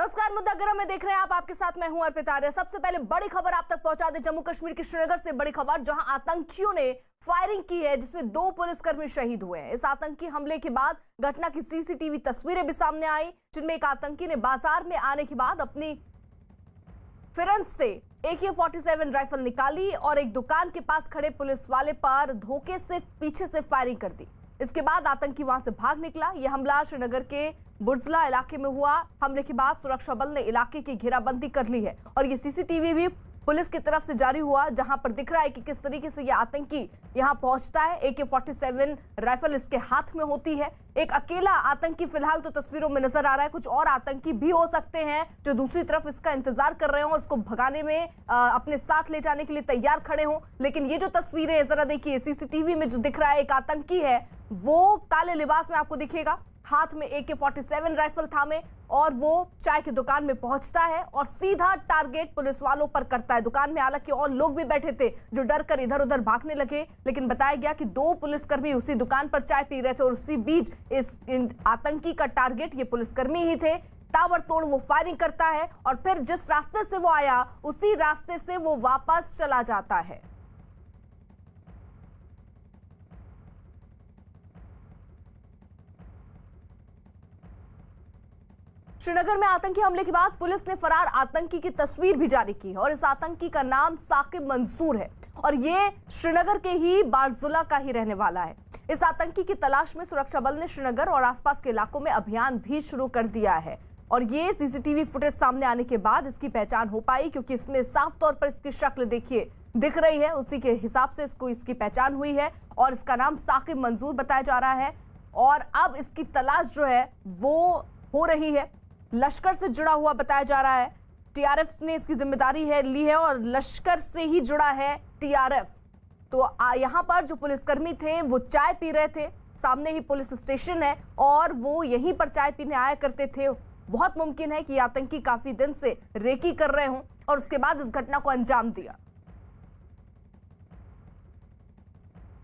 नमस्कार, मुद्दा गरम में देख रहे हैं आप। आपके साथ मैं हूं अर्पिता आर्य। सबसे पहले बड़ी खबर आप तक पहुंचा दें। जम्मू कश्मीर के श्रीनगर से बड़ी खबर, जहां आतंकियों ने फायरिंग की है, जिसमें 2 पुलिसकर्मी शहीद हुए हैं। इस आतंकी हमले के बाद घटना की सीसीटीवी तस्वीरें भी सामने आई, जिनमें एक आतंकी ने बाजार में आने के बाद अपनी फिरंज से AK-47 राइफल निकाली और एक दुकान के पास खड़े पुलिस वाले पर धोखे से पीछे से फायरिंग कर दी। इसके बाद आतंकी वहां से भाग निकला। यह हमला श्रीनगर के बुर्जला इलाके में हुआ। हमले के बाद सुरक्षा बल ने इलाके की घेराबंदी कर ली है और ये सीसीटीवी भी पुलिस की तरफ से जारी हुआ, जहां पर दिख रहा है कि किस तरीके से यह आतंकी यहां पहुंचता है। AK-47 राइफल इसके हाथ में होती है। एक अकेला आतंकी फिलहाल तो तस्वीरों में नजर आ रहा है। कुछ और आतंकी भी हो सकते हैं जो दूसरी तरफ इसका इंतजार कर रहे हो, इसको भगाने में अपने साथ ले जाने के लिए तैयार खड़े हों। लेकिन ये जो तस्वीरें जरा देखिए, सीसीटीवी में जो दिख रहा है, एक आतंकी है, वो काले लिबास में आपको दिखेगा, हाथ में AK-47 राइफल थामे, और वो चाय की दुकान में पहुंचता है और सीधा टारगेट पुलिस वालों पर करता है। दुकान में हालांकि और लोग भी बैठे थे जो डर कर इधर उधर भागने लगे, लेकिन बताया गया कि 2 पुलिसकर्मी उसी दुकान पर चाय पी रहे थे और उसी बीच इस आतंकी का टारगेट ये पुलिसकर्मी ही थे। ताबड़तोड़ वो फायरिंग करता है और फिर जिस रास्ते से वो आया उसी रास्ते से वो वापस चला जाता है। श्रीनगर में आतंकी हमले के बाद पुलिस ने फरार आतंकी की तस्वीर भी जारी की है और इस आतंकी का नाम साकिब मंसूर है और ये श्रीनगर के ही बारजुला का ही रहने वाला है। इस आतंकी की तलाश में सुरक्षा बल ने श्रीनगर और आसपास के इलाकों में अभियान भी शुरू कर दिया है और ये सीसीटीवी फुटेज सामने आने के बाद इसकी पहचान हो पाई, क्योंकि इसमें साफ तौर पर इसकी शक्ल देखिए दिख रही है, उसी के हिसाब से इसकी पहचान हुई है और इसका नाम साकिब मंसूर बताया जा रहा है। और अब इसकी तलाश जो है वो हो रही है। लश्कर से जुड़ा हुआ बताया जा रहा है। TRF ने इसकी जिम्मेदारी ली है और लश्कर से ही जुड़ा है TRF। तो यहाँ पर जो पुलिसकर्मी थे वो चाय पी रहे थे, सामने ही पुलिस स्टेशन है और वो यहीं पर चाय पीने आया करते थे। बहुत मुमकिन है कि आतंकी काफी दिन से रेकी कर रहे हों और उसके बाद इस घटना को अंजाम दिया।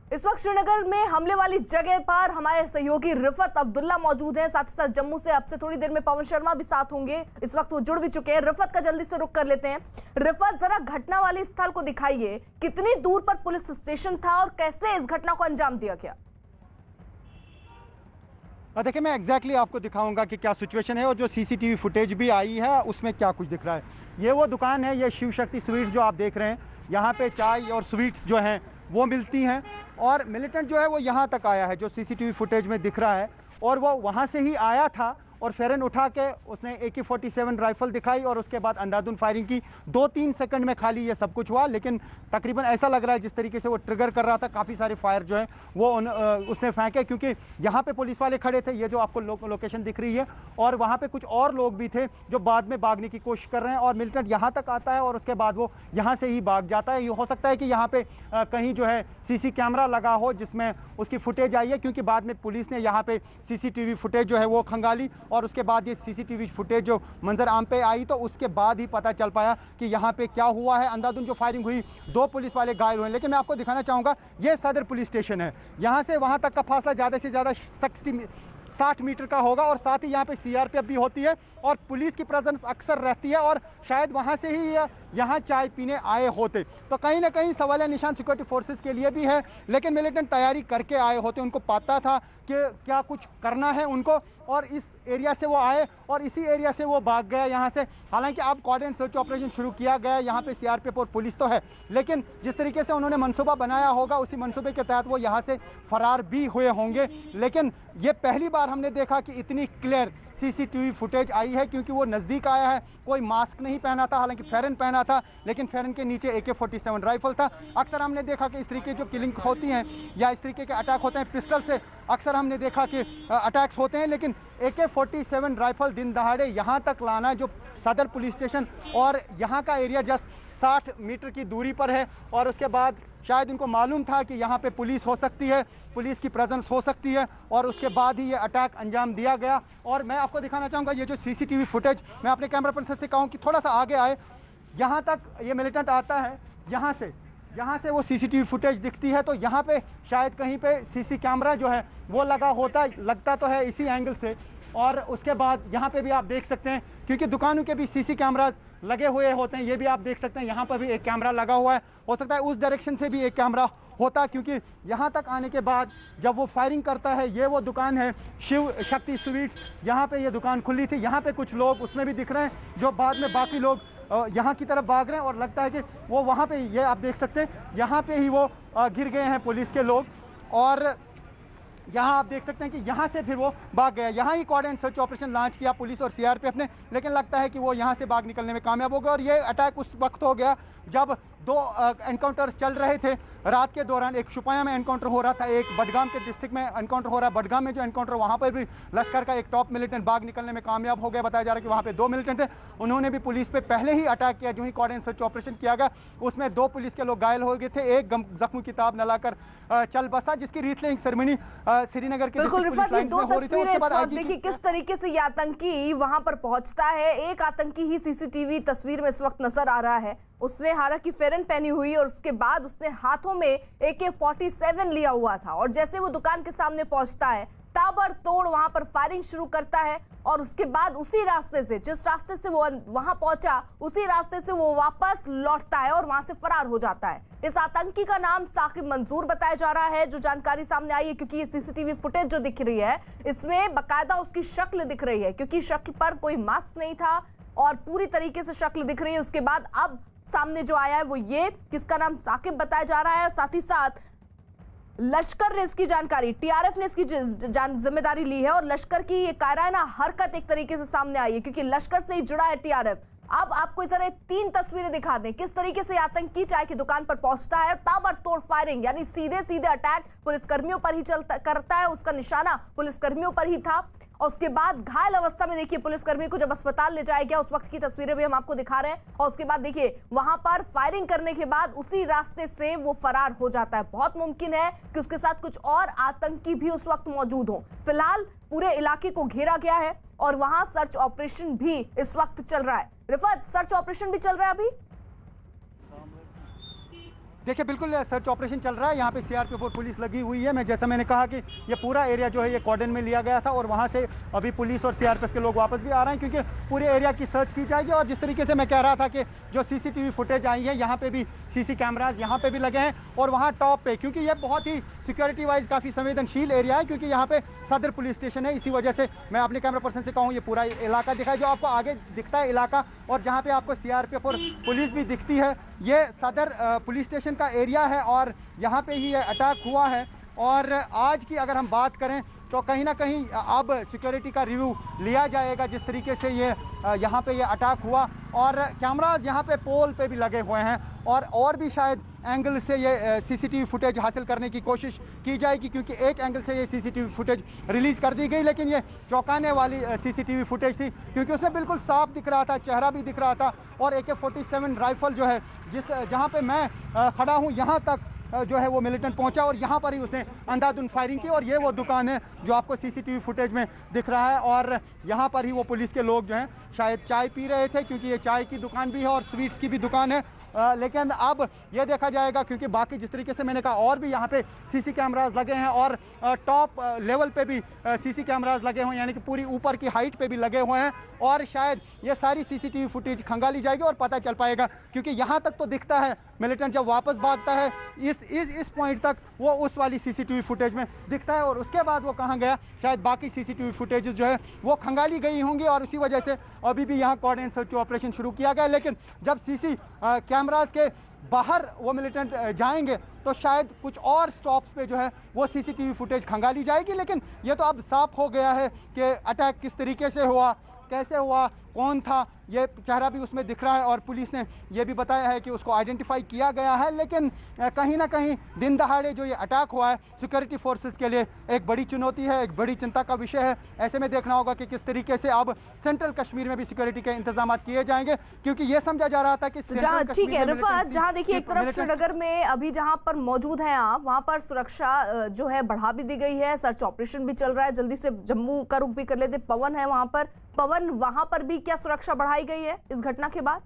इस वक्त श्रीनगर में हमले वाली जगह पर हमारे सहयोगी रिफत अब्दुल्ला मौजूद हैं, साथ ही साथ जम्मू से अब से थोड़ी देर में पवन शर्मा भी साथ होंगे। इस वक्त वो जुड़ भी चुके हैं। रिफत का जल्दी से रुख कर लेते हैं। रिफत, जरा घटना वाली स्थल को दिखाइए, कितनी दूर पर पुलिस स्टेशन था और कैसे इस घटना को अंजाम दिया गया? देखिए, मैं एग्जैक्टली आपको दिखाऊंगा कि क्या सिचुएशन है और जो सीसीटीवी फुटेज भी आई है उसमें क्या कुछ दिख रहा है। ये वो दुकान है, ये शिव शक्ति स्वीट्स जो आप देख रहे हैं। यहाँ पे चाय और स्वीट्स जो हैं वो मिलती हैं और मिलिटेंट जो है वो यहाँ तक आया है, जो सीसीटीवी फुटेज में दिख रहा है, और वो वहाँ से ही आया था और फेरन उठा के उसने AK-47 राइफल दिखाई और उसके बाद अंधाधुंध फायरिंग की। 2-3 सेकंड में खाली ये सब कुछ हुआ, लेकिन तकरीबन ऐसा लग रहा है जिस तरीके से वो ट्रिगर कर रहा था, काफ़ी सारे फायर जो है वो उसने फेंके, क्योंकि यहाँ पे पुलिस वाले खड़े थे, ये जो आपको लोकेशन दिख रही है, और वहाँ पे कुछ और लोग भी थे जो बाद में भागने की कोशिश कर रहे हैं। और मिलिटेंट यहाँ तक आता है और उसके बाद वो यहाँ से ही भाग जाता है। ये हो सकता है कि यहाँ पे कहीं जो है CC कैमरा लगा हो जिसमें उसकी फुटेज आई है, क्योंकि बाद में पुलिस ने यहाँ पे CCTV फुटेज जो है वो खंगाली और उसके बाद ये CCTV फुटेज जो मंजर आम पे आई तो उसके बाद ही पता चल पाया कि यहाँ पे क्या हुआ है। अंधाधुंध जो फायरिंग हुई, 2 पुलिस वाले घायल हुए। लेकिन मैं आपको दिखाना चाहूँगा, ये सदर पुलिस स्टेशन है। यहाँ से वहाँ तक का फासला ज़्यादा से ज़्यादा 60 मीटर का होगा और साथ ही यहाँ पे CRPF भी होती है और पुलिस की प्रेजेंस अक्सर रहती है और शायद वहाँ से ही यहाँ चाय पीने आए होते। तो कहीं ना कहीं सवालिया निशान सिक्योरिटी फोर्सेस के लिए भी है, लेकिन मिलिटेंट तैयारी करके आए होते। उनको पता था कि क्या कुछ करना है उनको, और इस एरिया से वो आए और इसी एरिया से वो भाग गए यहाँ से। हालांकि अब कोऑर्डिनेट सर्च ऑपरेशन शुरू किया गया है, यहाँ पे CRPF और पुलिस तो है, लेकिन जिस तरीके से उन्होंने मंसूबा बनाया होगा उसी मंसूबे के तहत वो यहाँ से फरार भी हुए होंगे। लेकिन ये पहली बार हमने देखा कि इतनी क्लियर CCTV फुटेज आई है, क्योंकि वो नज़दीक आया है, कोई मास्क नहीं पहना था, हालांकि फेरन पहना था, लेकिन फेरन के नीचे AK-47 राइफल था। अक्सर हमने देखा कि इस तरीके जो किलिंग होती हैं या इस तरीके के अटैक होते हैं पिस्टल से, अक्सर हमने देखा कि अटैक्स होते हैं, लेकिन AK-47 राइफल दिन दहाड़े यहाँ तक लाना, जो सदर पुलिस स्टेशन और यहाँ का एरिया जस्ट 60 मीटर की दूरी पर है, और उसके बाद शायद इनको मालूम था कि यहाँ पे पुलिस हो सकती है, पुलिस की प्रेजेंस हो सकती है, और उसके बाद ही ये अटैक अंजाम दिया गया। और मैं आपको दिखाना चाहूँगा ये जो CCTV फुटेज, मैं अपने कैमरा पर्सन से कहूँ कि थोड़ा सा आगे आए, यहाँ तक ये मिलिटेंट आता है, यहाँ से वो CCTV फुटेज दिखती है, तो यहाँ पे शायद कहीं पे CC कैमरा जो है वो लगा होता, लगता तो है इसी एंगल से और उसके बाद यहाँ पे भी आप देख सकते हैं, क्योंकि दुकानों के भी सीसी कैमराज लगे हुए होते हैं, ये भी आप देख सकते हैं। यहाँ पर भी एक कैमरा लगा हुआ है, हो सकता है उस डायरेक्शन से भी एक कैमरा होता, क्योंकि यहाँ तक आने के बाद जब वो फायरिंग करता है, ये वो दुकान है शिव शक्ति स्वीट्स, यहाँ पे ये दुकान खुली थी। यहाँ पे कुछ लोग उसमें भी दिख रहे हैं, जो बाद में बाकी लोग यहाँ की तरफ भाग रहे हैं, और लगता है कि वो वहाँ पे, ये आप देख सकते हैं, यहाँ पे ही वो गिर गए हैं पुलिस के लोग। और यहाँ आप देख सकते हैं कि यहाँ से फिर वो भाग गया। यहाँ ही कोऑर्डिनेट सर्च ऑपरेशन लॉन्च किया पुलिस और सीआरपीएफ ने, लेकिन लगता है कि वो यहाँ से भाग निकलने में कामयाब हो गए। और ये अटैक उस वक्त हो गया जब दो एनकाउंटर चल रहे थे रात के दौरान। एक शुपाया में एनकाउंटर हो रहा था, एक बडगाम के डिस्ट्रिक्ट में एनकाउंटर हो रहा है। बडगाम में जो एनकाउंटर, वहाँ पर भी लश्कर का एक टॉप मिलिटेंट भाग निकलने में कामयाब हो गया। बताया जा रहा है कि वहाँ पे 2 मिलिटेंट थे, उन्होंने भी पुलिस पे पहले ही अटैक किया। जो ही कोऑर्डिनेट सर्च ऑपरेशन किया गया, उसमें 2 पुलिस के लोग घायल हो गए थे, एक जख्म की ताब न लाकर चल बसा, जिसकी रीथलिंग सेरेमनी श्रीनगर के बिल्कुल रिफत, ये 2 तस्वीरें इस वक्त देखिए किस तरीके से ये आतंकी वहां पर पहुंचता है। एक आतंकी ही सीसीटीवी तस्वीर में इस वक्त नजर आ रहा है, उसने हालांकि फेरन पहनी हुई और उसके बाद उसने हाथों में AK-47 लिया हुआ था, और जैसे वो दुकान के सामने पहुंचता है, ताबड़तोड़ वहां पर फायरिंग शुरू करता है। और उसके बाद उसी रास्ते से, जिस रास्ते से वो वहां पहुंचा, उसी रास्ते से वो वापस लौटता है और वहां से फरार हो जाता है। इस आतंकी का नाम साकिब मंसूर बताया जा रहा है, जो जानकारी सामने आई है, क्योंकि ये सीसीटीवी फुटेज जो दिख रही है, इसमें बाकायदा उसकी शक्ल दिख रही है, क्योंकि शक्ल पर कोई मास्क नहीं था और पूरी तरीके से शक्ल दिख रही है। उसके बाद अब सामने जो आया है वो ये, किसका नाम साकिब बताया जा रहा है, और साथ ही साथ लश्कर ने इसकी जानकारी, टीआरएफ ने इसकी जिम्मेदारी ली है, और लश्कर की ये कायराना हरकत एक तरीके से सामने आई है, क्योंकि लश्कर से ही जुड़ा है टीआरएफ। अब आपको इस तरह 3 तस्वीरें दिखा दें, किस तरीके से आतंकी चाय की दुकान पर पहुंचता है, ताबड़तोड़ फायरिंग, यानी सीधे सीधे अटैक पुलिसकर्मियों पर ही करता है, उसका निशाना पुलिसकर्मियों पर ही था। और उसके बाद घायल अवस्था में देखिए पुलिसकर्मी को जब अस्पताल ले जाया गया, उस वक्त की तस्वीरें भी हम आपको दिखा रहे हैं। और उसके बाद देखिए वहां पर फायरिंग करने के बाद उसी रास्ते से वो फरार हो जाता है। बहुत मुमकिन है कि उसके साथ कुछ और आतंकी भी उस वक्त मौजूद हो। फिलहाल पूरे इलाके को घेरा गया है और वहां सर्च ऑपरेशन भी इस वक्त चल रहा है। रिफत, सर्च ऑपरेशन भी चल रहा है अभी? देखिए बिल्कुल सर्च ऑपरेशन चल रहा है, यहाँ पे सीआरपीएफ और पुलिस लगी हुई है। जैसा मैंने कहा कि ये पूरा एरिया जो है ये कॉर्डन में लिया गया था, और वहाँ से अभी पुलिस और सीआरपीएफ के लोग वापस भी आ रहे हैं, क्योंकि पूरे एरिया की सर्च की जाएगी। और जिस तरीके से मैं कह रहा था कि जो सीसीटीवी फुटेज आई है, यहाँ पे भी सीसी कैमराज यहाँ पे भी लगे हैं, और वहाँ टॉप पे, क्योंकि ये बहुत ही सिक्योरिटी वाइज काफ़ी संवेदनशील एरिया है, क्योंकि यहाँ पे सदर पुलिस स्टेशन है। इसी वजह से मैं अपने कैमरा पर्सन से कहूँ, ये पूरा इलाका दिखाई, जो आपको आगे दिखता है इलाका, और जहाँ पे आपको सीआरपीएफ और पुलिस भी दिखती है, ये सदर पुलिस स्टेशन का एरिया है, और यहाँ पे ही ये अटैक हुआ है। और आज की अगर हम बात करें तो कहीं ना कहीं अब सिक्योरिटी का रिव्यू लिया जाएगा, जिस तरीके से ये यहाँ पे ये अटैक हुआ। और कैमराज यहाँ पे पोल पे भी लगे हुए हैं, और भी शायद एंगल से ये सीसीटीवी फुटेज हासिल करने की कोशिश की जाएगी, क्योंकि एक एंगल से ये सीसीटीवी फुटेज रिलीज कर दी गई, लेकिन ये चौंकाने वाली सीसीटीवी फुटेज थी, क्योंकि उसमें बिल्कुल साफ दिख रहा था, चेहरा भी दिख रहा था, और AK-47 राइफल जो है, जहाँ पे मैं खड़ा हूँ, यहाँ तक जो है वो मिलिटेंट पहुंचा, और यहाँ पर ही उसने अंधाधुंध फायरिंग की। और ये वो दुकान है जो आपको सीसीटीवी फुटेज में दिख रहा है, और यहाँ पर ही वो पुलिस के लोग जो हैं शायद चाय पी रहे थे, क्योंकि ये चाय की दुकान भी है और स्वीट्स की भी दुकान है। लेकिन अब ये देखा जाएगा, क्योंकि बाकी जिस तरीके से मैंने कहा, और भी यहाँ पे सीसी कैमराज लगे हैं, और टॉप लेवल पे भी सीसी कैमराज लगे हुए हैं, यानी कि पूरी ऊपर की हाइट पे भी लगे हुए हैं। और शायद ये सारी सीसीटीवी फुटेज खंगाली जाएगी और पता चल पाएगा, क्योंकि यहाँ तक तो दिखता है मिलिटेंट जब वापस भागता है, इस पॉइंट तक वो उस वाली सीसीटीवी फुटेज में दिखता है, और उसके बाद वो कहाँ गया, शायद बाकी सीसीटीवी फुटेज जो है वो खंगाली गई होंगी, और उसी वजह से अभी भी यहाँ कोऑर्डिनेट सर्च ऑपरेशन शुरू किया गया। लेकिन जब सीसी कैमराज के बाहर वो मिलिटेंट जाएंगे, तो शायद कुछ और स्टॉप्स पे जो है वो सीसीटीवी फुटेज खंगाली जाएगी। लेकिन ये तो अब साफ हो गया है कि अटैक किस तरीके से हुआ, कैसे हुआ, कौन था, ये चेहरा भी उसमें दिख रहा है, और पुलिस ने ये भी बताया है कि उसको आइडेंटिफाई किया गया है। लेकिन कहीं ना कहीं दिन दहाड़े जो ये अटैक हुआ है, सिक्योरिटी फोर्सेस के लिए एक बड़ी चुनौती है, एक बड़ी चिंता का विषय है। ऐसे में देखना होगा कि किस तरीके से अब सेंट्रल कश्मीर में भी सिक्योरिटी के इंतजाम किए जाएंगे, क्योंकि ये समझा जा रहा था कि जहाँ, ठीक है रिफत, जहाँ देखिए एक तरफ श्रीनगर में अभी जहाँ पर मौजूद हैं आप, वहाँ पर सुरक्षा जो है बढ़ा भी दी गई है, सर्च ऑपरेशन भी चल रहा है। जल्दी से जम्मू का रुख भी कर लेते, पवन है वहाँ पर। पवन, वहां पर भी क्या सुरक्षा बढ़ाई गई है इस घटना के बाद?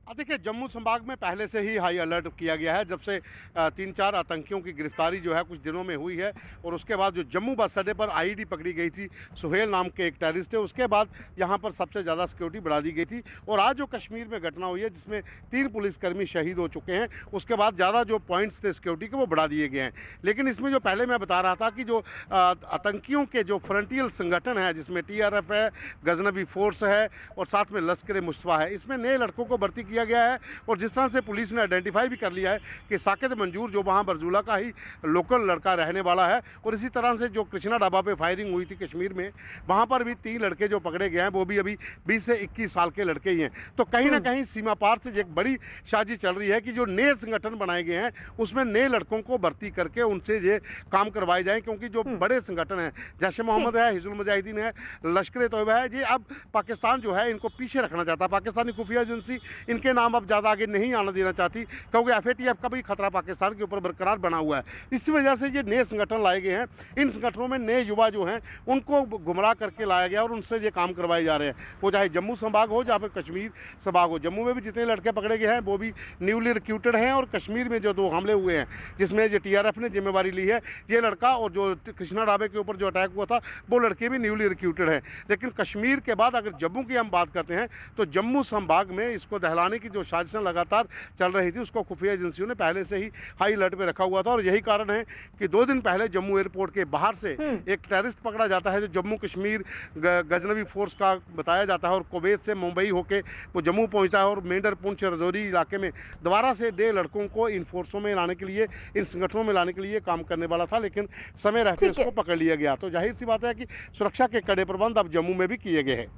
देखिए, जम्मू संभाग में पहले से ही हाई अलर्ट किया गया है। जब से 3-4 आतंकियों की गिरफ्तारी जो है कुछ दिनों में हुई है, और उसके बाद जो जम्मू बस अड्डे पर आईईडी पकड़ी गई थी, सुहेल नाम के एक टेररिस्ट है, उसके बाद यहाँ पर सबसे ज़्यादा सिक्योरिटी बढ़ा दी गई थी। और आज जो कश्मीर में घटना हुई है जिसमें 3 पुलिसकर्मी शहीद हो चुके हैं, उसके बाद ज़्यादा जो पॉइंट्स थे सिक्योरिटी के वो बढ़ा दिए गए हैं। लेकिन इसमें जो पहले मैं बता रहा था कि जो आतंकियों के जो फ्रंटियल संगठन है, जिसमें TRF है, गजनवी फोर्स है और साथ में लश्कर मुस्तफा है, इसमें नए लड़कों को भर्ती किया गया है। और जिस तरह से पुलिस ने आइडेंटिफाई भी कर लिया है कि साकिब मंजूर जो वहाँ बरजूला का ही लोकल लड़का रहने वाला है, और इसी तरह से जो कृष्णा ढाबा पे फायरिंग हुई थी कश्मीर में, वहाँ पर भी 3 लड़के जो पकड़े गए हैं वो भी अभी 20 से 21 साल के लड़के ही हैं। तो कहीं ना कहीं सीमा पार से एक बड़ी साजिश चल रही है कि जो नए संगठन बनाए गए हैं उसमें नए लड़कों को भर्ती करके उनसे ये काम करवाए जाएँ, क्योंकि जो बड़े संगठन हैं, जैश मोहम्मद है, हिजबुल मुजाहिदीन है, लश्कर तोयबा है, ये अब पाकिस्तान जो है इनको पीछे रखना चाहता है। पाकिस्तानी खुफिया एजेंसी इनके नाम अब ज़्यादा आगे नहीं आना देना चाहती, क्योंकि FATF का भी खतरा पाकिस्तान के ऊपर बरकरार बना हुआ है। इसी वजह से ये नए संगठन लाए गए हैं। इन संगठनों में नए युवा जो हैं उनको गुमराह करके लाया गया और उनसे ये काम करवाए जा रहे हैं, वो चाहे जम्मू संभाग हो या फिर कश्मीर संभाग हो। जम्मू में भी जितने लड़के पकड़े गए हैं वो भी न्यूली रिक्रूटेड हैं, और कश्मीर में जो 2 हमले हुए हैं जिसमें जो TRF ने जिम्मेवारी ली है, ये लड़का और जो कृष्णा ढाबे के ऊपर जो अटैक हुआ था वो लड़के भी न्यूली रिक्रूटेड हैं। लेकिन कश्मीर के बाद अगर जम्मू की हम बात करते हैं तो जम्मू संभाग में इसको दहलाने की जो साजिशें लगातार चल रही थी, उसको खुफिया एजेंसियों ने पहले से ही हाई अलर्ट पे रखा हुआ था। और यही कारण है कि 2 दिन पहले जम्मू एयरपोर्ट के बाहर से एक टेररिस्ट पकड़ा जाता है जो जम्मू कश्मीर गजनवी फोर्स का बताया जाता है, और कुवैत से मुंबई होके वो जम्मू पहुंचता है, और मेंढर पुंछ रजौरी इलाके में दोबारा से 1.5 लड़कों को इन फोर्सों में लाने के लिए, इन संगठनों में लाने के लिए काम करने वाला था, लेकिन समय रहते उसको पकड़ लिया गया। तो जाहिर सी बात है कि सुरक्षा के कड़े प्रबंध अब जम्मू में भी किए गए हैं।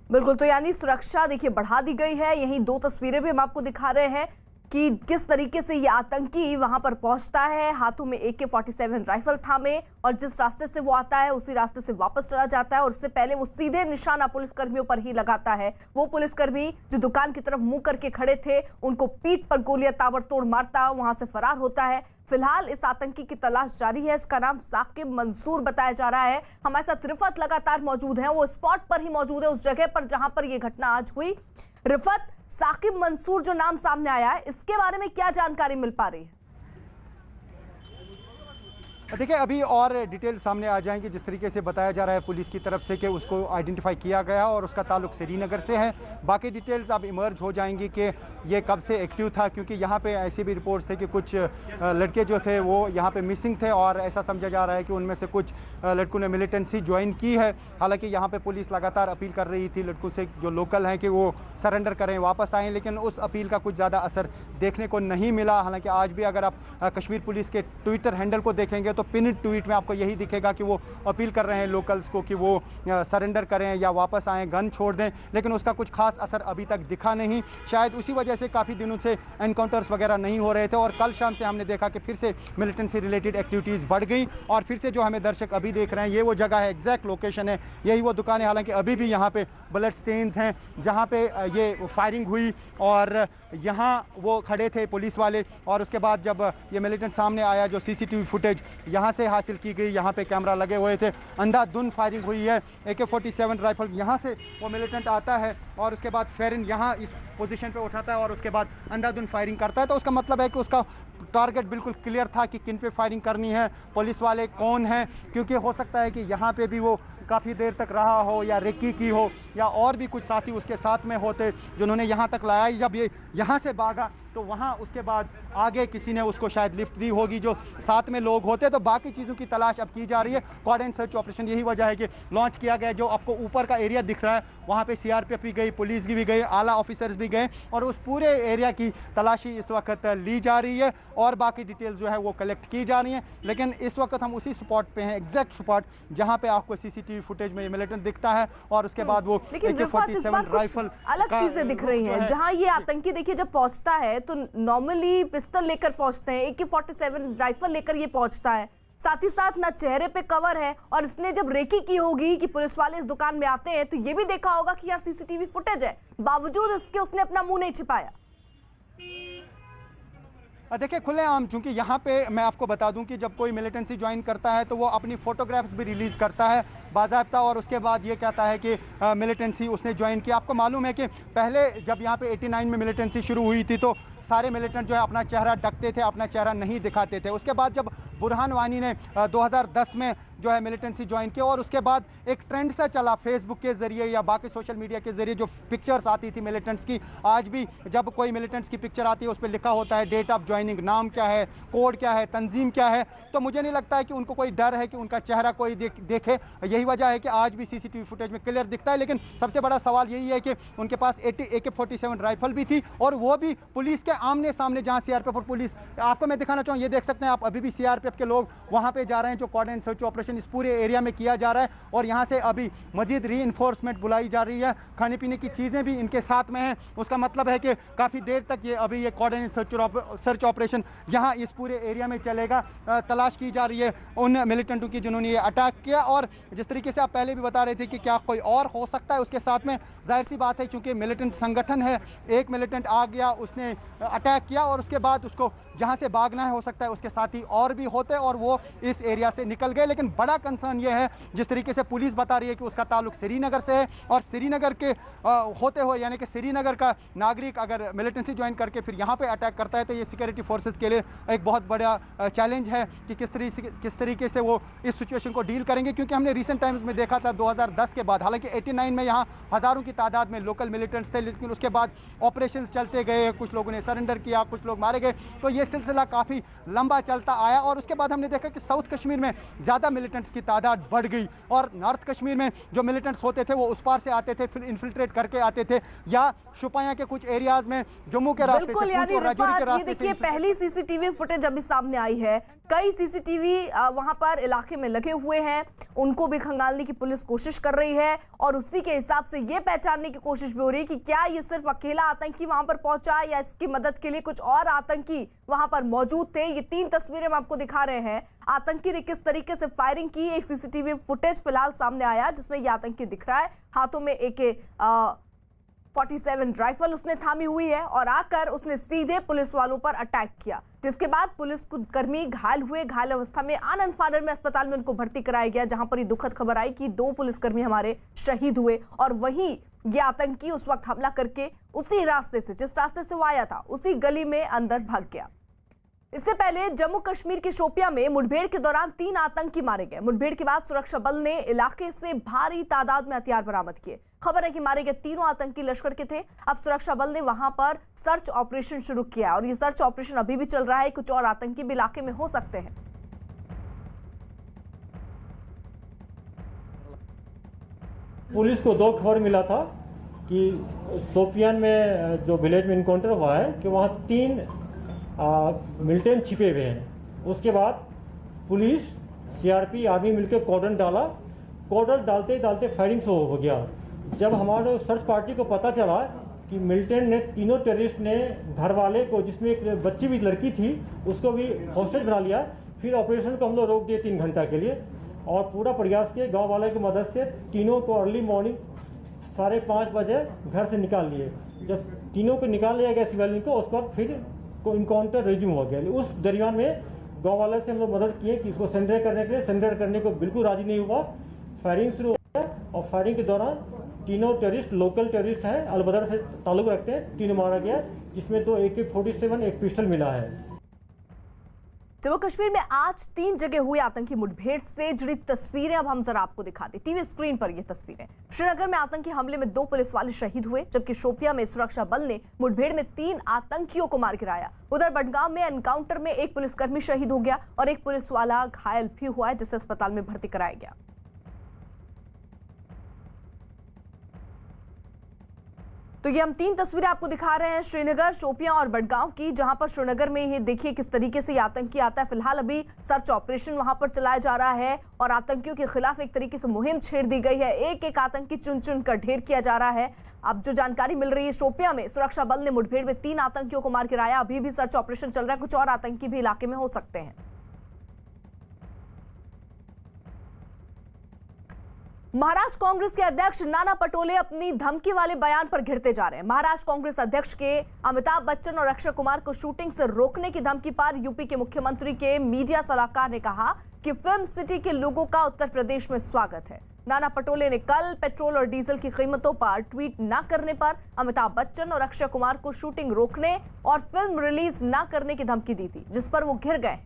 बिल्कुल, तो यानी सुरक्षा देखिए बढ़ा दी गई है। यही 2 तस्वीरें भी हम आपको दिखा रहे हैं कि किस तरीके से ये आतंकी वहां पर पहुंचता है, हाथों में AK-47 राइफल थामे, और जिस रास्ते से वो आता है उसी रास्ते से वापस चला जाता है। और उससे पहले वो सीधे निशाना पुलिसकर्मियों पर ही लगाता है। वो पुलिसकर्मी जो दुकान की तरफ मुंह करके खड़े थे, उनको पीठ पर गोलियां ताबड़तोड़ मारता वहां से फरार होता है। फिलहाल इस आतंकी की तलाश जारी है। इसका नाम साकिब मंसूर बताया जा रहा है। हमारे साथ रिफत लगातार मौजूद है, वो स्पॉट पर ही मौजूद है, उस जगह पर जहां पर यह घटना आज हुई। रिफत, साकिब मंसूर जो नाम सामने आया है, इसके बारे में क्या जानकारी मिल पा रही है? देखिए, अभी और डिटेल सामने आ जाएंगे। जिस तरीके से बताया जा रहा है पुलिस की तरफ से कि उसको आइडेंटिफाई किया गया और उसका ताल्लुक श्रीनगर से है। बाकी डिटेल्स अब इमर्ज हो जाएंगी कि ये कब से एक्टिव था, क्योंकि यहाँ पे ऐसी भी रिपोर्ट्स थे कि कुछ लड़के जो थे वो यहाँ पे मिसिंग थे, और ऐसा समझा जा रहा है कि उनमें से कुछ लड़कों ने मिलिटेंसी ज्वाइन की है। हालांकि यहाँ पे पुलिस लगातार अपील कर रही थी लड़कों से जो लोकल हैं कि वो सरेंडर करें, वापस आएँ, लेकिन उस अपील का कुछ ज़्यादा असर देखने को नहीं मिला। हालांकि आज भी अगर आप कश्मीर पुलिस के ट्विटर हैंडल को देखेंगे तो पिन ट्वीट में आपको यही दिखेगा कि वो अपील कर रहे हैं लोकल्स को कि वो सरेंडर करें या वापस आएँ, गन छोड़ दें, लेकिन उसका कुछ खास असर अभी तक दिखा नहीं। शायद उसी वजह से काफ़ी दिनों से एनकाउंटर्स वगैरह नहीं हो रहे थे, और कल शाम से हमने देखा कि फिर से मिलिटेंसी रिलेटेड एक्टिविटीज़ बढ़ गई। और फिर से जो हमें दर्शक अभी देख रहे हैं ये वो जगह है, एग्जैक्ट लोकेशन है, यही वो दुकान है। हालांकि अभी भी यहाँ पे ब्लड स्टेन्स हैं जहाँ पे ये फायरिंग हुई, और यहाँ वो खड़े थे पुलिस वाले। और उसके बाद जब ये मिलिटेंट सामने आया, जो CCTV फुटेज यहाँ से हासिल की गई, यहाँ पे कैमरा लगे हुए थे, अंधाधुंध फायरिंग हुई है। AK-47 राइफल यहाँ से वो मिलिटेंट आता है और उसके बाद फेरिन यहाँ इस पोजीशन पे उठाता है और उसके बाद अंधाधुंध फायरिंग करता है। तो उसका मतलब है कि उसका टारगेट बिल्कुल क्लियर था कि किन पे फायरिंग करनी है, पुलिस वाले कौन हैं, क्योंकि हो सकता है कि यहाँ पे भी वो काफ़ी देर तक रहा हो, या रेकी की हो, या और भी कुछ साथी उसके साथ में होते जिन्होंने यहाँ तक लाया। जब ये यहाँ से भागा तो वहाँ उसके बाद आगे किसी ने उसको शायद लिफ्ट दी होगी, जो साथ में लोग होते। तो बाकी चीज़ों की तलाश अब की जा रही है। कोऑर्डिनेट सर्च ऑपरेशन यही वजह है कि लॉन्च किया गया। जो आपको ऊपर का एरिया दिख रहा है वहाँ पे CRPF भी गई, पुलिस भी गई, आला ऑफिसर्स भी गए, और उस पूरे एरिया की तलाशी इस वक्त ली जा रही है, और बाकी डिटेल्स जो है वो कलेक्ट की जा रही हैं। लेकिन इस वक्त हम उसी स्पॉट पे हैं, एग्जैक्ट स्पॉट जहाँ पे आपको CCTV फुटेज में मिलिटेंट दिखता है, और उसके बाद वो AK-47 राइफल अलग चीजें दिख रही हैं। जहाँ ये आतंकी देखिए जब पहुंचता है तो नॉर्मली पिस्टल लेकर पहुंचते हैं, AK-47 राइफल लेकर ये पहुंचता है, साथ ही साथ ना चेहरे पे कवर है। और इसने जब रेकी की होगी कि पुलिस वाले इस दुकान में आते हैं तो ये भी देखा होगा कि यहाँ CCTV फुटेज है, बावजूद इसके उसने अपना मुंह नहीं छिपाया। देखिए, खुलेआम, चूंकि यहाँ पे मैं आपको बता दूं कि जब कोई मिलिटेंसी ज्वाइन करता है तो वो अपनी फोटोग्राफ्स भी रिलीज करता है। बाकायदा, और उसके बाद ये कहता है कि मिलिटेंसी उसने ज्वाइन की। आपको मालूम है कि पहले जब यहाँ पे 89 में मिलिटेंसी शुरू हुई थी तो सारे मिलिटेंट जो है अपना चेहरा ढकते थे, अपना चेहरा नहीं दिखाते थे। उसके बाद जब बुरहान वानी ने 2010 में जो है मिलिटेंसी ज्वाइन किया, और उसके बाद एक ट्रेंड सा चला फेसबुक के जरिए या बाकी सोशल मीडिया के जरिए जो पिक्चर्स आती थी मिलिटेंट्स की, आज भी जब कोई मिलिटेंट्स की पिक्चर आती है उस पर लिखा होता है डेट ऑफ ज्वाइनिंग, नाम क्या है, कोड क्या है, तंजीम क्या है। तो मुझे नहीं लगता है कि उनको कोई डर है कि उनका चेहरा कोई देखे। यही वजह है कि आज भी सीसीटीवी फुटेज में क्लियर दिखता है। लेकिन सबसे बड़ा सवाल यही है कि उनके पास AK-47 राइफल भी थी, और वो भी पुलिस के आमने सामने, जहां सीआरपीएफ और पुलिस, आपको मैं दिखाना चाहूँ, ये देख सकते हैं आप, अभी भी सीआरपीएफ के लोग वहां पे जा रहे हैं। जो कॉर्डिनेट सर्च ऑपरेशन इस पूरे एरिया में किया जा रहा है, और यहाँ से अभी मजीद रीइंफोर्समेंट बुलाई जा रही है। खाने पीने की चीजें भी इनके साथ में हैं। उसका मतलब है कि काफी देर तक ये अभी ये कॉर्डिनेट सर्च ऑपरेशन यहाँ इस पूरे एरिया में चलेगा। तलाश की जा रही है उन मिलिटेंटों की जिन्होंने ये अटैक किया, और जिस तरीके से आप पहले भी बता रहे थे कि क्या कोई और हो सकता है उसके साथ में, जाहिर सी बात है क्योंकि मिलिटेंट संगठन है, एक मिलिटेंट आ गया, उसने अटैक किया, और उसके बाद उसको जहां से भागना है, हो सकता है उसके साथी और भी होते और वो इस एरिया से निकल गए। लेकिन बड़ा कंसर्न ये है, जिस तरीके से पुलिस बता रही है कि उसका ताल्लुक श्रीनगर से है, और श्रीनगर के होते हुए, यानी कि श्रीनगर का नागरिक अगर मिलिटेंसी ज्वाइन करके फिर यहाँ पे अटैक करता है तो ये सिक्योरिटी फोर्सेस के लिए एक बहुत बड़ा चैलेंज है कि किस तरीके से वो इस सिचुएशन को डील करेंगे। क्योंकि हमने रिसेंट टाइम्स में देखा था 2010 के बाद, हालांकि 89 में यहाँ हज़ारों की तादाद में लोकल मिलिटेंट्स थे, लेकिन उसके बाद ऑपरेशन चलते गए, कुछ लोगों ने सरेंडर किया, कुछ लोग मारे गए, तो ये सिलसिला काफ़ी लंबा चलता आया। और उसके बाद हमने देखा कि साउथ कश्मीर में ज़्यादा मिलिटेंट्स की तादाद बढ़ गई, और नॉर्थ कश्मीर में जो मिलिटेंट्स होते थे वो उस पार से आते थे, फिर इन्फिल्ट्रेट करके आते थे, या शुपाया के कुछ एरियाज में जम्मू के रास्ते बिल्कुल, यानी रिफात, ये देखिए पहली सीसीटीवी फुटेज अभी सामने आई है। कई सीसीटीवी वहां पर इलाके में लगे हुए हैं, उनको भी खंगालने की पुलिस कोशिश कर रही है, और उसी के हिसाब से ये पहचानने की कोशिश भी हो रही है कि क्या ये सिर्फ अकेला आतंकी वहां पर पहुंचा, या इसकी मदद के लिए कुछ और आतंकी वहां पर मौजूद थे। ये 3 तस्वीरें हम आपको दिखा रहे हैं, आतंकी ने किस तरीके से फायरिंग की। एक सीसीटीवी फुटेज फिलहाल सामने आया जिसमें ये आतंकी दिख रहा है, हाथों में AK-47 राइफल उसने थामी हुई है, और आकर उसने सीधे पुलिस वालों पर अटैक किया, जिसके बाद पुलिस कर्मी घायल हुए। घायल अवस्था में आनंद फानर में अस्पताल में उनको भर्ती कराया गया, जहां पर ये दुखद खबर आई कि 2 पुलिसकर्मी हमारे शहीद हुए। और वहीं ये आतंकी उस वक्त हमला करके उसी रास्ते से, जिस रास्ते से वो आया था, उसी गली में अंदर भाग गया। इससे पहले जम्मू कश्मीर के शोपियां में मुठभेड़ के दौरान 3 आतंकी मारे गए। मुठभेड़ के बाद सुरक्षा बल ने इलाके से भारी तादाद में हथियार बरामद किए। खबर है कि मारे गए तीनों आतंकी लश्कर के थे। अब सुरक्षा बल ने वहां पर सर्च ऑपरेशन शुरू किया, और ये सर्च ऑपरेशन अभी भी चल रहा है। कुछ और आतंकी भी इलाके में हो सकते हैं। पुलिस को 2 खबर मिला था कि शोपियान में जो विलेज में इनकाउंटर हुआ है कि वहाँ 3 मिलिटेंट छिपे हुए हैं। उसके बाद पुलिस सीआरपी आदमी मिलकर कॉर्डन डाला। कॉर्डन डालते डालते फायरिंग शुरू हो गया। जब हमारे सर्च पार्टी को पता चला कि मिलिटेंट ने, तीनों टेररिस्ट ने घर वाले को, जिसमें एक बच्ची भी लड़की थी, उसको भी हॉस्टेज बना लिया। फिर ऑपरेशन को हम लोग रोक दिए 3 घंटा के लिए, और पूरा प्रयास किए गाँव वाले की मदद से। तीनों को अर्ली मॉर्निंग 5:30 बजे घर से निकाल लिए। जब तीनों को निकाल लिया गया सिविलियन को, उसके बाद फिर इनकाउंटर रिज्यूम हो गया। उस दरमियान में गाँव वाले से हम लोग मदद किए कि इसको सरेंडर करने के लिए। सरेंडर करने को बिल्कुल राजी नहीं हुआ। फायरिंग शुरू हो गया, और फायरिंग के दौरान तीनों टेररिस्ट लोकल टेररिस्ट हैं, अलबदर से ताल्लुक रखते हैं, 3 मारा गया, जिसमें 2 AK-47 एक पिस्टल मिला है। जम्मू कश्मीर में आज 3 जगह हुई आतंकी मुठभेड़ से जुड़ी तस्वीरें अब हम जरा आपको दिखाते। टीवी स्क्रीन पर ये तस्वीरें। श्रीनगर में आतंकी हमले में 2 पुलिस वाले शहीद हुए, जबकि शोपिया में सुरक्षा बल ने मुठभेड़ में 3 आतंकियों को मार गिराया। उधर बडगाम में एनकाउंटर में 1 पुलिसकर्मी शहीद हो गया, और 1 पुलिस वाला घायल भी हुआ है, जिसे अस्पताल में भर्ती कराया गया। तो ये हम 3 तस्वीरें आपको दिखा रहे हैं श्रीनगर, शोपियां और बडगांव की, जहां पर श्रीनगर में ये देखिए किस तरीके से ये आतंकी आता है। फिलहाल अभी सर्च ऑपरेशन वहां पर चलाया जा रहा है, और आतंकियों के खिलाफ एक तरीके से मुहिम छेड़ दी गई है। एक आतंकी चुन चुन कर ढेर किया जा रहा है। अब जो जानकारी मिल रही है, शोपियां में सुरक्षा बल ने मुठभेड़ में 3 आतंकियों को मार गिराया। अभी भी सर्च ऑपरेशन चल रहा है, कुछ और आतंकी भी इलाके में हो सकते हैं। महाराष्ट्र कांग्रेस के अध्यक्ष नाना पटोले अपनी धमकी वाले बयान पर घिरते जा रहे हैं। महाराष्ट्र कांग्रेस अध्यक्ष के अमिताभ बच्चन और अक्षय कुमार को शूटिंग से रोकने की धमकी पर यूपी के मुख्यमंत्री के मीडिया सलाहकार ने कहा कि फिल्म सिटी के लोगों का उत्तर प्रदेश में स्वागत है। नाना पटोले ने कल पेट्रोल और डीजल की कीमतों पर ट्वीट न करने पर अमिताभ बच्चन और अक्षय कुमार को शूटिंग रोकने और फिल्म रिलीज न करने की धमकी दी थी, जिस पर वो घिर गए।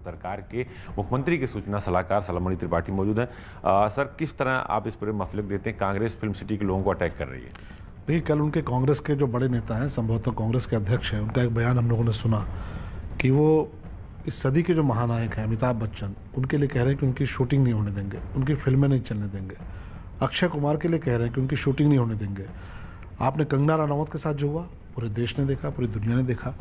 सरकार के मुख्यमंत्री के सूचना सलाहकार सलमणि त्रिपाठी मौजूद हैं। सर, किस तरह आप इस पूरे मसले को देखते हैं? कांग्रेस फिल्म सिटी के लोगों को अटैक कर रही है। देखिए, कल उनके कांग्रेस के जो बड़े नेता हैं, संभवतः कांग्रेस के अध्यक्ष हैं, उनका एक बयान हम लोगों ने सुना कि वो इस सदी के जो महानायक हैं अमिताभ बच्चन, उनके लिए कह रहे हैं कि उनकी शूटिंग नहीं होने देंगे, उनकी फिल्में नहीं चलने देंगे। अक्षय कुमार के लिए कह रहे हैं कि उनकी शूटिंग नहीं होने देंगे। आपने कंगना रनावत के साथ जो हुआ पूरे देश ने देखा, पूरी दुनिया ने देखा।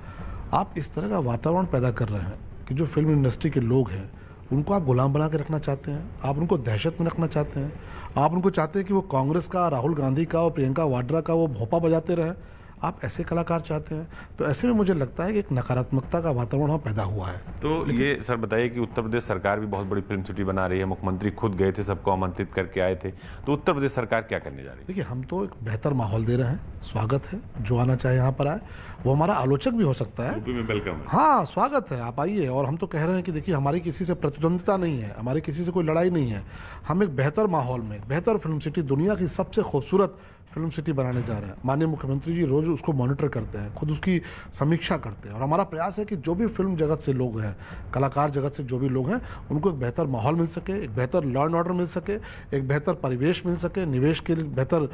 आप इस तरह का वातावरण पैदा कर रहे हैं कि जो फिल्म इंडस्ट्री के लोग हैं उनको आप गुलाम बना के रखना चाहते हैं, आप उनको दहशत में रखना चाहते हैं, आप उनको चाहते हैं कि वो कांग्रेस का, राहुल गांधी का और प्रियंका वाड्रा का वो भोपा बजाते रहें। आप ऐसे कलाकार चाहते हैं, तो ऐसे में मुझे लगता है कि एक नकारात्मकता का वातावरण वहाँ पैदा हुआ है। तो ये सर बताइए कि उत्तर प्रदेश सरकार भी बहुत बड़ी फिल्म सिटी बना रही है, मुख्यमंत्री खुद गए थे, सबको आमंत्रित करके आए थे, तो उत्तर प्रदेश सरकार क्या करने जा रही है? देखिए, हम तो एक बेहतर माहौल दे रहे हैं, स्वागत है, जो आना चाहे यहाँ पर आए। वो हमारा आलोचक भी हो सकता है, यूपी में वेलकम है। हाँ, स्वागत है, आप आइए। और हम तो कह रहे हैं कि देखिए, हमारी किसी से प्रतिद्वंदिता नहीं है, हमारी किसी से कोई लड़ाई नहीं है। हम एक बेहतर माहौल में, एक बेहतर फिल्म सिटी, दुनिया की सबसे खूबसूरत फिल्म सिटी बनाने जा रहे हैं। माननीय मुख्यमंत्री जी रोज उसको मॉनिटर करते हैं, खुद उसकी समीक्षा करते हैं। और हमारा प्रयास है कि जो भी फिल्म जगत से लोग हैं, कलाकार जगत से जो भी लोग हैं, उनको एक बेहतर माहौल मिल सके, एक बेहतर लॉ एंड ऑर्डर मिल सके, एक बेहतर परिवेश मिल सके, निवेश के लिए बेहतर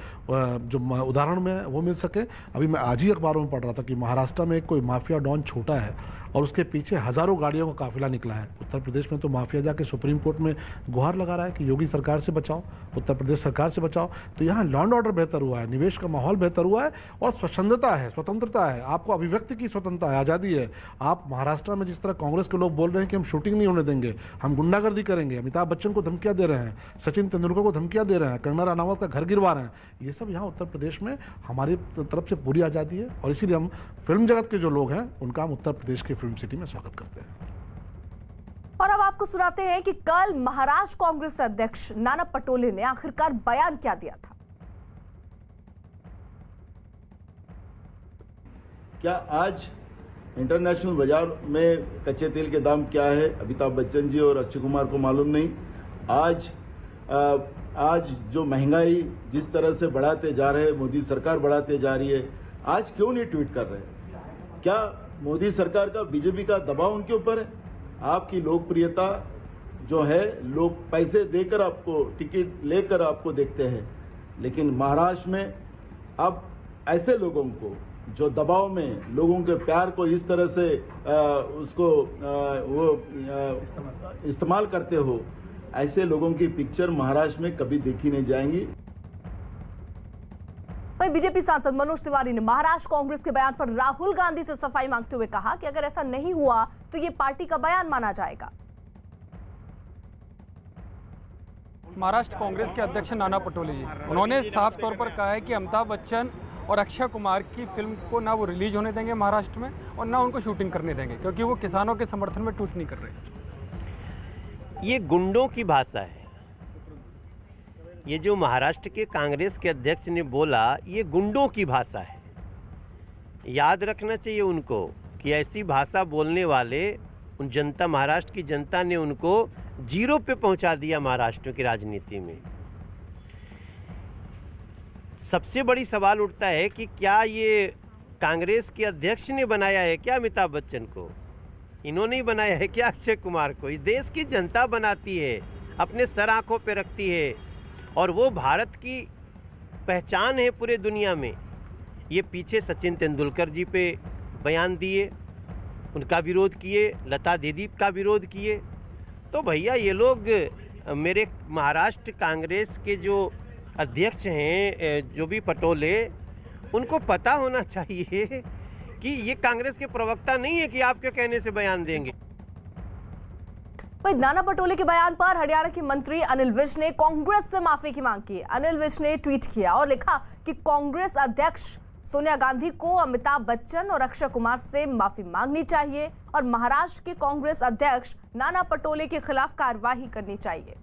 जो उदाहरण में है वो मिल सके। अभी मैं आज ही अखबारों में पढ़ रहा था कि महाराष्ट्र में कोई माफिया डॉन छोटा है और उसके पीछे हज़ारों गाड़ियों का काफिला निकला है। उत्तर प्रदेश में तो माफिया जाके सुप्रीम कोर्ट में गुहार लगा रहा है कि योगी सरकार से बचाओ, उत्तर प्रदेश सरकार से बचाओ। तो यहाँ लॉ एंड ऑर्डर बेहतर हुआ है, निवेश का माहौल बेहतर हुआ है और स्वच्छंदता है, स्वतंत्रता है, आपको अभिव्यक्ति की स्वतंत्रता है, आज़ादी है। आप महाराष्ट्र में जिस तरह कांग्रेस के लोग बोल रहे हैं कि हम शूटिंग नहीं होने देंगे, हम गुंडागर्दी करेंगे, अमिताभ बच्चन को धमकियाँ दे रहे हैं, सचिन तेंदुलकर को धमकियाँ दे रहे हैं, कंगना रनावत का घर गिरवा रहे हैं, ये सब यहाँ उत्तर प्रदेश में हमारी तरफ से पूरी आज़ादी है। और इसीलिए हम फिल्म जगत के जो लोग हैं उनका हम उत्तर प्रदेश की फिल्म सिटी में स्वागत करते हैं। और अब आपको सुनाते हैं कि कल महाराष्ट्र कांग्रेस अध्यक्ष नाना पटोले ने आखिरकार बयान क्या दिया था। क्या आज इंटरनेशनल बाजार में कच्चे तेल के दाम क्या है, अमिताभ बच्चन जी और अक्षय कुमार को मालूम नहीं। आज जो महंगाई जिस तरह से बढ़ाते जा रहे हैं, मोदी सरकार बढ़ाते जा रही है, आज क्यों नहीं ट्वीट कर रहे हैं? क्या मोदी सरकार का, बीजेपी का दबाव उनके ऊपर है? आपकी लोकप्रियता जो है, लोग पैसे देकर आपको, टिकट लेकर आपको देखते हैं, लेकिन महाराष्ट्र में अब ऐसे लोगों को जो दबाव में लोगों के प्यार को इस तरह से इस्तेमाल करते हो, ऐसे लोगों की पिक्चर महाराष्ट्र में कभी देखी नहीं जाएंगी। वहीं बीजेपी सांसद मनोज तिवारी ने महाराष्ट्र कांग्रेस के बयान पर राहुल गांधी से सफाई मांगते हुए कहा कि अगर ऐसा नहीं हुआ तो ये पार्टी का बयान माना जाएगा। महाराष्ट्र कांग्रेस के अध्यक्ष नाना पटोले जी, उन्होंने साफ तौर पर कहा है कि अमिताभ बच्चन और अक्षय कुमार की फिल्म को ना वो रिलीज होने देंगे महाराष्ट्र में और ना उनको शूटिंग करने देंगे, क्योंकि वो किसानों के समर्थन में ट्वीट नहीं कर रहे। ये गुंडों की भाषा है। ये जो महाराष्ट्र के कांग्रेस के अध्यक्ष ने बोला, ये गुंडों की भाषा है। याद रखना चाहिए उनको कि ऐसी भाषा बोलने वाले उन जनता, महाराष्ट्र की जनता ने उनको जीरो पे पहुंचा दिया महाराष्ट्र की राजनीति में। सबसे बड़ी सवाल उठता है कि क्या ये कांग्रेस के अध्यक्ष ने बनाया है क्या अमिताभ बच्चन को? इन्होंने ही बनाया है क्या अक्षय कुमार को? इस देश की जनता बनाती है, अपने सर आंखों पे रखती है, और वो भारत की पहचान है पूरे दुनिया में। ये पीछे सचिन तेंदुलकर जी पे बयान दिए, उनका विरोध किए, लता दीदी का विरोध किए। तो भैया ये लोग, मेरे महाराष्ट्र कांग्रेस के जो अध्यक्ष हैं, जो भी पटोले, उनको पता होना चाहिए कि ये कांग्रेस के प्रवक्ता नहीं है कि आपके कहने से बयान देंगे। वहीं नाना पटोले के बयान पर हरियाणा के मंत्री अनिल विज ने कांग्रेस से माफी की मांग की। अनिल विज ने ट्वीट किया और लिखा कि कांग्रेस अध्यक्ष सोनिया गांधी को अमिताभ बच्चन और अक्षय कुमार से माफी मांगनी चाहिए और महाराष्ट्र के कांग्रेस अध्यक्ष नाना पटोले के खिलाफ कार्रवाई करनी चाहिए।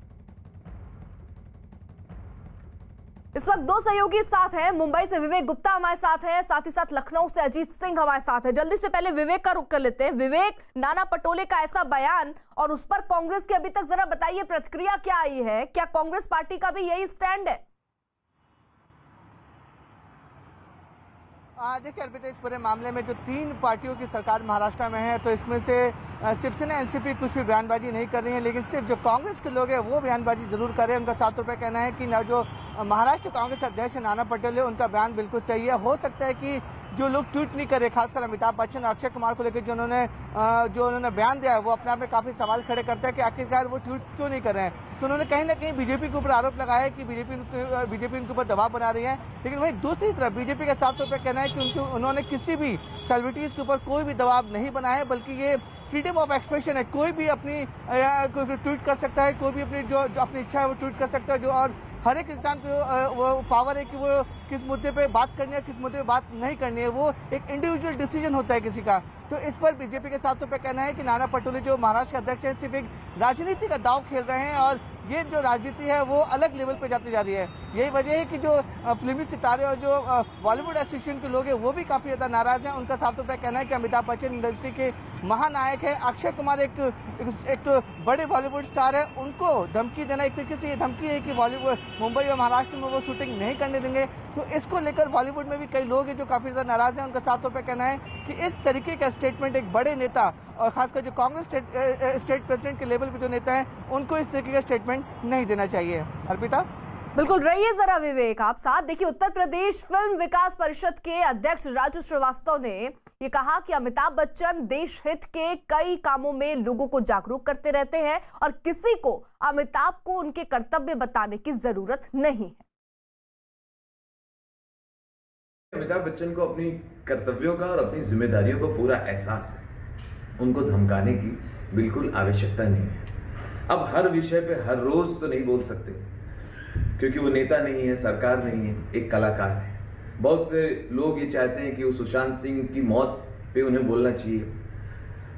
इस वक्त दो सहयोगी साथ हैं। मुंबई से विवेक गुप्ता हमारे साथ हैं, साथ ही साथ लखनऊ से अजीत सिंह हमारे साथ है। जल्दी से पहले विवेक का रुख कर लेते हैं। विवेक, नाना पटोले का ऐसा बयान और उस पर कांग्रेस की अभी तक जरा बताइए प्रतिक्रिया क्या आई है? क्या कांग्रेस पार्टी का भी यही स्टैंड है? देखिए अर्पिता, इस पूरे मामले में जो 3 पार्टियों की सरकार महाराष्ट्र में है, तो इसमें से शिवसेना एनसीपी कुछ भी बयानबाजी नहीं कर रही है, लेकिन सिर्फ जो कांग्रेस के लोग हैं वो बयानबाजी जरूर कर रहे हैं। उनका साफ तौर पर कहना है कि जो महाराष्ट्र कांग्रेस अध्यक्ष नाना पटोले, उनका बयान बिल्कुल सही है। हो सकता है कि जो लोग ट्वीट नहीं कर रहे, खासकर अमिताभ बच्चन और अक्षय कुमार को लेकर जो उन्होंने बयान दिया है, वो अपने आप में काफी सवाल खड़े करता है कि आखिरकार वो ट्वीट क्यों नहीं कर रहे हैं। तो उन्होंने कहीं ना कहीं बीजेपी के ऊपर आरोप लगाया है कि बीजेपी उनके ऊपर दबाव बना रही है। लेकिन वहीं दूसरी तरफ बीजेपी का साफ तौर पर कहना है कि उन्होंने किसी भी सेलिब्रिटीज के ऊपर कोई भी दबाव नहीं बनाया है, बल्कि ये फ्रीडम ऑफ एक्सप्रेशन है। कोई भी अपनी ट्वीट कर सकता है, कोई भी अपनी जो अपनी इच्छा है वो ट्वीट कर सकता है, और हर एक इंसान को वो पावर है कि वो किस मुद्दे पे बात करनी है, किस मुद्दे पे बात नहीं करनी है। वो एक इंडिविजुअल डिसीजन होता है किसी का। तो इस पर बीजेपी के साथ तो पे कहना है कि नाना पटोले जो महाराष्ट्र के अध्यक्ष हैं, सिर्फ एक राजनीति का दांव खेल रहे हैं और ये जो राजनीति है वो अलग लेवल पे जाती जा रही है। यही वजह है कि जो फिल्मी सितारे और जो बॉलीवुड एसोसिएशन के लोग हैं वो भी काफ़ी ज़्यादा नाराज़ हैं। उनका साफ तौर पर कहना है कि अमिताभ बच्चन इंडस्ट्री के महानायक है, अक्षय कुमार एक बड़े बॉलीवुड स्टार है, उनको धमकी देना एक तरीके से ये धमकी है कि बॉलीवुड मुंबई और महाराष्ट्र में वो शूटिंग नहीं करने देंगे। तो इसको लेकर बॉलीवुड में भी कई लोग हैं जो काफ़ी ज़्यादा नाराज़ हैं। उनका साफ तौर पर कहना है कि इस तरीके का स्टेटमेंट एक बड़े नेता और खासकर जो कांग्रेस स्टेट प्रेसिडेंट के लेवल पे जो नेता हैं, उनको इस तरीके का स्टेटमेंट नहीं देना चाहिए। अर्पिता, बिल्कुल रहिए जरा विवेक आप साथ। देखिए, उत्तर प्रदेश फिल्म विकास परिषद के अध्यक्ष राजू श्रीवास्तव ने ये कहा कि अमिताभ बच्चन देश हित के कई कामों में लोगों को जागरूक करते रहते हैं और किसी को अमिताभ को उनके कर्तव्य बताने की जरूरत नहीं है। अमिताभ बच्चन को अपनी कर्तव्यों का और अपनी जिम्मेदारियों का पूरा एहसास है। उनको धमकाने की बिल्कुल आवश्यकता नहीं है। अब हर विषय पे हर रोज तो नहीं बोल सकते, क्योंकि वो नेता नहीं है, सरकार नहीं है, एक कलाकार है। बहुत से लोग ये चाहते हैं कि वो सुशांत सिंह की मौत पे उन्हें बोलना चाहिए।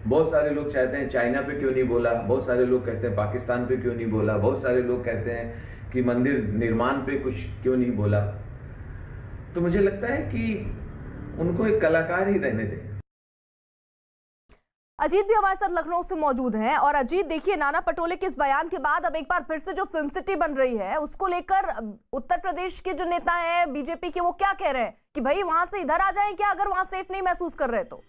बहुत सारे लोग चाहते हैं चाइना पे क्यों नहीं बोला, बहुत सारे लोग कहते हैं पाकिस्तान पे क्यों नहीं बोला, बहुत सारे लोग कहते हैं कि मंदिर निर्माण पे कुछ क्यों नहीं बोला। तो मुझे लगता है कि उनको एक कलाकार ही रहने दें। अजीत भी हमारे साथ लखनऊ से मौजूद हैं। और अजीत, देखिए, नाना पटोले के इस बयान के बाद अब एक बार फिर से जो फिल्म सिटी बन रही है उसको लेकर उत्तर प्रदेश के जो नेता हैं बीजेपी के, वो क्या कह रहे हैं कि भाई वहां से इधर आ जाएं क्या, अगर वहां सेफ नहीं महसूस कर रहे तो?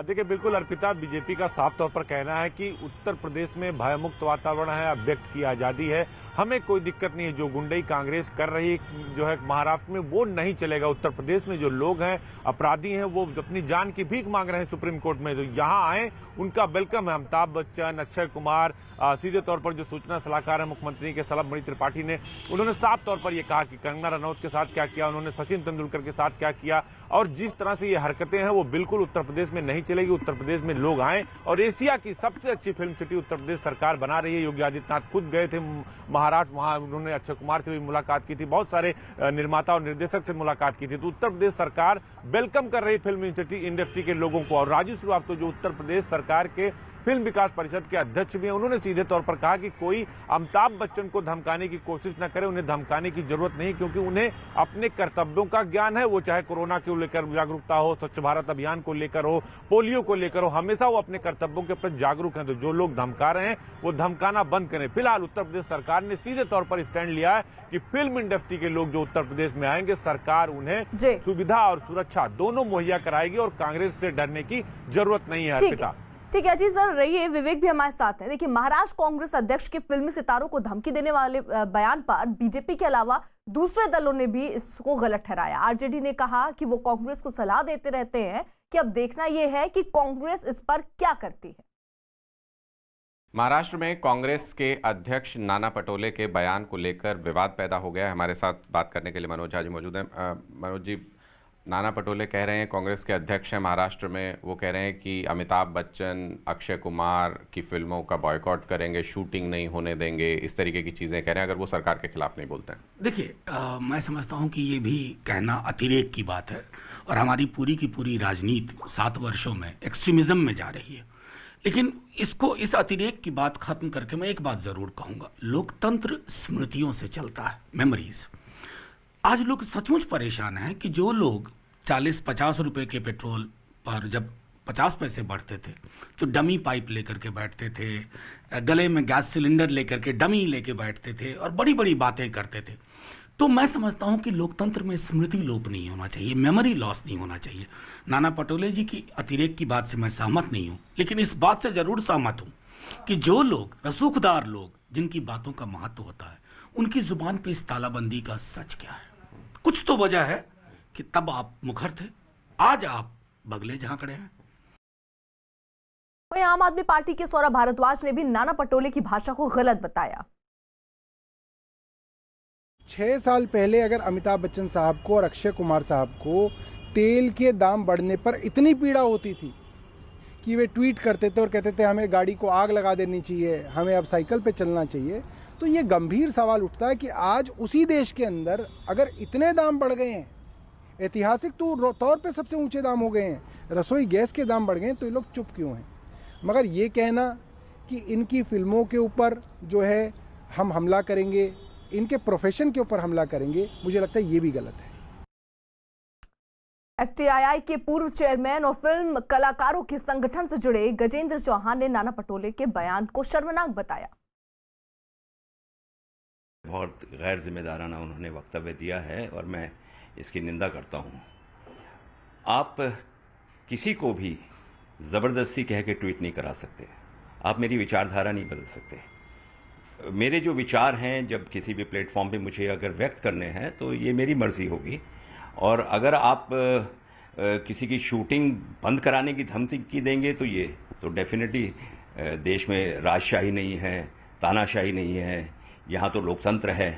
देखिए, बिल्कुल अर्पिता, बीजेपी का साफ तौर पर कहना है कि उत्तर प्रदेश में भयमुक्त वातावरण है, अभिव्यक्त की आज़ादी है, हमें कोई दिक्कत नहीं है। जो गुंडई कांग्रेस कर रही जो है महाराष्ट्र में, वो नहीं चलेगा। उत्तर प्रदेश में जो लोग हैं, अपराधी हैं, वो अपनी जान की भीख मांग रहे हैं सुप्रीम कोर्ट में, तो यहाँ आए, उनका वेलकम है। अमिताभ बच्चन, अक्षय कुमार, सीधे तौर पर जो सूचना सलाहकार है मुख्यमंत्री के सलभमणि त्रिपाठी ने, उन्होंने साफ तौर पर यह कहा कि कंगना रनौत के साथ क्या किया, उन्होंने सचिन तेंदुलकर के साथ क्या किया, और जिस तरह से ये हरकतें हैं वो बिल्कुल उत्तर प्रदेश में नहीं चलेगी। उत्तर प्रदेश में लोग आए और एशिया की सबसे अच्छी फिल्म सिटी उत्तर प्रदेश सरकार बना रही है। योगी आदित्यनाथ खुद गए थे महाराष्ट्र, वहां उन्होंने अक्षय कुमार से भी मुलाकात की थी, बहुत सारे निर्माता और निर्देशक से मुलाकात की थी। तो उत्तर प्रदेश सरकार वेलकम कर रही फिल्म इंडस्ट्री के लोगों को। और राजू श्रीवास्तव जो उत्तर प्रदेश सरकार के फिल्म विकास परिषद के अध्यक्ष भी हैं, उन्होंने सीधे तौर पर कहा कि कोई अमिताभ बच्चन को धमकाने की कोशिश न करे, उन्हें धमकाने की जरूरत नहीं, क्योंकि उन्हें अपने कर्तव्यों का ज्ञान है। वो चाहे कोरोना को लेकर जागरूकता हो, स्वच्छ भारत अभियान को लेकर हो, पोलियो को लेकर हो, हमेशा वो अपने कर्तव्यों के प्रति जागरूक हैं। तो जो लोग धमका रहे हैं वो धमकाना बंद करें। फिलहाल उत्तर प्रदेश सरकार ने सीधे तौर पर स्टैंड लिया है कि फिल्म इंडस्ट्री के लोग जो उत्तर प्रदेश में आएंगे, सरकार उन्हें सुविधा और सुरक्षा दोनों मुहैया कराएगी और कांग्रेस से डरने की जरूरत नहीं है। अर्पिता, ठीक है जी, सर रहिए। विवेक भी हमारे साथ हैं। देखिए, महाराष्ट्र कांग्रेस अध्यक्ष के फिल्मी सितारों को धमकी देने वाले बयान पर बीजेपी के अलावा दूसरे दलों ने भी इसको गलत ठहराया। आरजेडी ने कहा कि वो कांग्रेस को सलाह देते रहते हैं कि अब देखना यह है कि कांग्रेस इस पर क्या करती है। महाराष्ट्र में कांग्रेस के अध्यक्ष नाना पटोले के बयान को लेकर विवाद पैदा हो गया है। हमारे साथ बात करने के लिए मनोज झा जी मौजूद हैं। मनोज जी, नाना पटोले कह रहे हैं, कांग्रेस के अध्यक्ष हैं महाराष्ट्र में, वो कह रहे हैं कि अमिताभ बच्चन, अक्षय कुमार की फिल्मों का बॉयकॉट करेंगे, शूटिंग नहीं होने देंगे, इस तरीके की चीज़ें कह रहे हैं अगर वो सरकार के खिलाफ नहीं बोलते हैं। देखिए, मैं समझता हूं कि ये भी कहना अतिरेक की बात है और हमारी पूरी की पूरी राजनीति 7 वर्षों में एक्सट्रीमिज्म में जा रही है। लेकिन इसको, इस अतिरेक की बात खत्म करके मैं एक बात जरूर कहूंगा, लोकतंत्र स्मृतियों से चलता है, मेमोरीज। आज लोग सचमुच परेशान हैं कि जो लोग 40-50 रुपए के पेट्रोल पर जब 50 पैसे बढ़ते थे तो डमी पाइप लेकर के बैठते थे, गले में गैस सिलेंडर लेकर के डमी लेके बैठते थे और बड़ी बड़ी बातें करते थे। तो मैं समझता हूं कि लोकतंत्र में स्मृति लोप नहीं होना चाहिए, मेमोरी लॉस नहीं होना चाहिए। नाना पटोले जी की अतिरेक की बात से मैं सहमत नहीं हूं, लेकिन इस बात से जरूर सहमत हूं कि जो लोग, रसूखदार लोग, जिनकी बातों का महत्व होता है, उनकी जुबान पे इस तालाबंदी का सच क्या है? कुछ तो वजह है कि तब आप मुखर थे, आज आप बगले झांक रहे हैं। वहीं आम आदमी पार्टी के सौरभ भारद्वाज ने भी नाना पटोले की भाषा को गलत बताया। 6 साल पहले अगर अमिताभ बच्चन साहब को और अक्षय कुमार साहब को तेल के दाम बढ़ने पर इतनी पीड़ा होती थी कि वे ट्वीट करते थे और कहते थे हमें गाड़ी को आग लगा देनी चाहिए, हमें अब साइकिल पे चलना चाहिए, तो ये गंभीर सवाल उठता है कि आज उसी देश के अंदर अगर इतने दाम बढ़ गए हैं, ऐतिहासिक तौर पे सबसे ऊंचे दाम हो गए हैं, रसोई गैस के दाम बढ़ गए हैं, तो ये लोग चुप क्यों हैं? मगर ये कहना कि इनकी फिल्मों के ऊपर जो है हम हमला करेंगे, इनके प्रोफेशन के ऊपर हमला करेंगे, मुझे लगता है ये भी गलत है। एफटीआईआई के पूर्व चेयरमैन और फिल्म कलाकारों के संगठन से जुड़े गजेंद्र चौहान ने नाना पटोले के बयान को शर्मनाक बताया। बहुत गैर जिम्मेदाराना उन्होंने वक्तव्य दिया है और मैं इसकी निंदा करता हूं। आप किसी को भी ज़बरदस्ती कह के ट्वीट नहीं करा सकते, आप मेरी विचारधारा नहीं बदल सकते। मेरे जो विचार हैं जब किसी भी प्लेटफॉर्म पे मुझे अगर व्यक्त करने हैं तो ये मेरी मर्ज़ी होगी, और अगर आप किसी की शूटिंग बंद कराने की धमकी देंगे तो ये तो डेफिनेटली देश में राजशाही नहीं है, तानाशाही नहीं है, यहाँ तो लोकतंत्र है।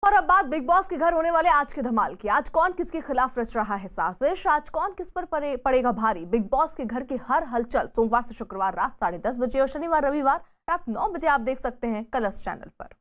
और अब बात बिग बॉस के घर होने वाले आज के धमाल की। आज कौन किसके खिलाफ रच रहा है साजिश, आज कौन किस पर पड़ेगा भारी। बिग बॉस के घर की हर हलचल सोमवार से शुक्रवार रात 10:30 बजे और शनिवार रविवार रात 9 बजे आप देख सकते हैं कलर्स चैनल पर।